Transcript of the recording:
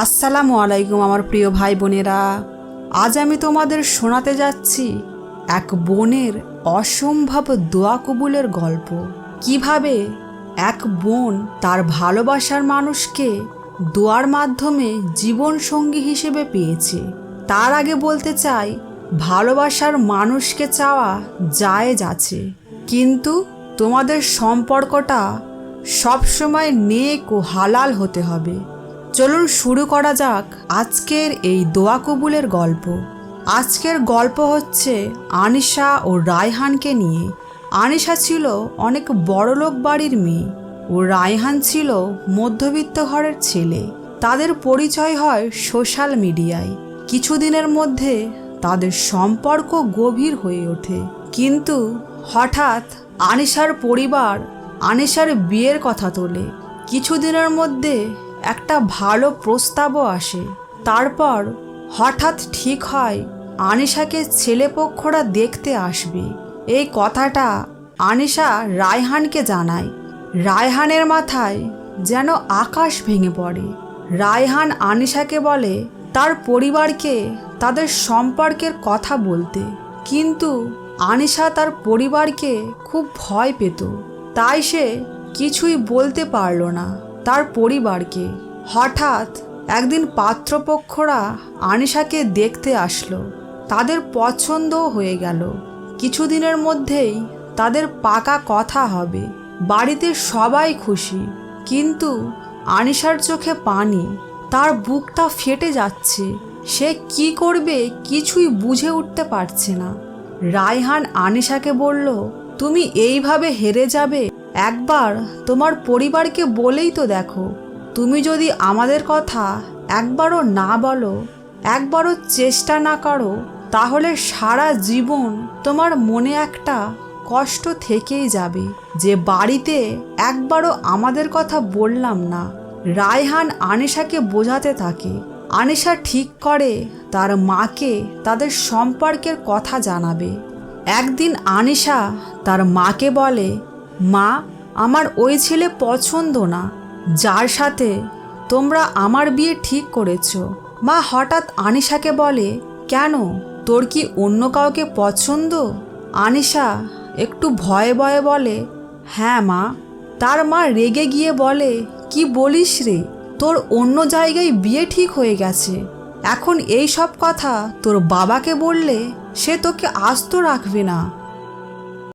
আসসালামু আলাইকুম আমার প্রিয় ভাই বোনেরা। আজ আমি তোমাদের শোনাতে যাচ্ছি এক বোনের অসম্ভব দোয়া কবুলের গল্প। কিভাবে এক বোন তার ভালোবাসার মানুষকে দোয়ার মাধ্যমে জীবন সঙ্গী হিসেবে পেয়েছে। তার আগে বলতে চাই, ভালোবাসার মানুষকে চাওয়া জায়েজ আছে, কিন্তু তোমাদের সম্পর্কটা সবসময় নেক ও হালাল হতে হবে। চলুন শুরু করা যাক আজকের এই দোয়া কবুলের গল্প। আজকের গল্প হচ্ছে আনিশা ও রায়হানকে নিয়ে। আনিশা ছিল অনেক বড়লোক বাড়ির মেয়ে ও রায়হান ছিল মধ্যবিত্ত ঘরের ছেলে। তাদের পরিচয় হয় সোশ্যাল মিডিয়ায়। কিছুদিনের মধ্যে তাদের সম্পর্ক গভীর হয়ে ওঠে, কিন্তু হঠাৎ আনিশার পরিবার আনিশার বিয়ের কথা তোলে। কিছুদিনের মধ্যে একটা ভালো প্রস্তাবও আসে। তারপর হঠাৎ ঠিক হয় আনিশাকে ছেলেপক্ষরা দেখতে আসবে। এই কথাটা আনিশা রায়হানকে জানায়। রায়হানের মাথায় যেন আকাশ ভেঙে পড়ে। রায়হান আনিশাকে বলে তার পরিবারকে তাদের সম্পর্কের কথা বলতে, কিন্তু আনিশা তার পরিবারকে খুব ভয় পেত, তাই সে কিছুই বলতে পারল না তার পরিবারকে। হঠাৎ একদিন পাত্রপক্ষরা আনিশাকে দেখতে আসলো। তাদের পছন্দও হয়ে গেল। কিছুদিনের মধ্যেই তাদের পাকা কথা হবে। বাড়িতে সবাই খুশি, কিন্তু আনিশার চোখে পানি। তার বুকটা ফেটে যাচ্ছে। সে কি করবে কিছুই বুঝে উঠতে পারছে না। রায়হান আনিশাকে বলল, তুমি এইভাবে হেরে যাবে? একবার তোমার পরিবারকে বলেই তো দেখো। তুমি যদি আমাদের কথা একবারও না বলো, একবারও চেষ্টা না করো, তাহলে সারা জীবন তোমার মনে একটা কষ্ট থেকেই যাবে যে বাড়িতে একবারও আমাদের কথা বললাম না। রায়হান আনিশাকে বোঝাতে থাকে। আনিশা ঠিক করে তার মাকে তাদের সম্পর্কের কথা জানাবে। একদিন আনিশা তার মাকে বলে, মা, আমার ওই ছেলে পছন্দ না যার সাথে তোমরা আমার বিয়ে ঠিক করেছো। মা হঠাৎ আনিশাকে বলে, কেন, তোর কি অন্য কাউকে পছন্দ? আনিশা একটু ভয়ে ভয়ে বলে, হ্যাঁ মা। তার মা রেগে গিয়ে বলে, কি বলিস রে, তোর অন্য জায়গায় বিয়ে ঠিক হয়ে গেছে। এখন এই সব কথা তোর বাবাকে বললে সে তোকে আস্ত রাখবে না।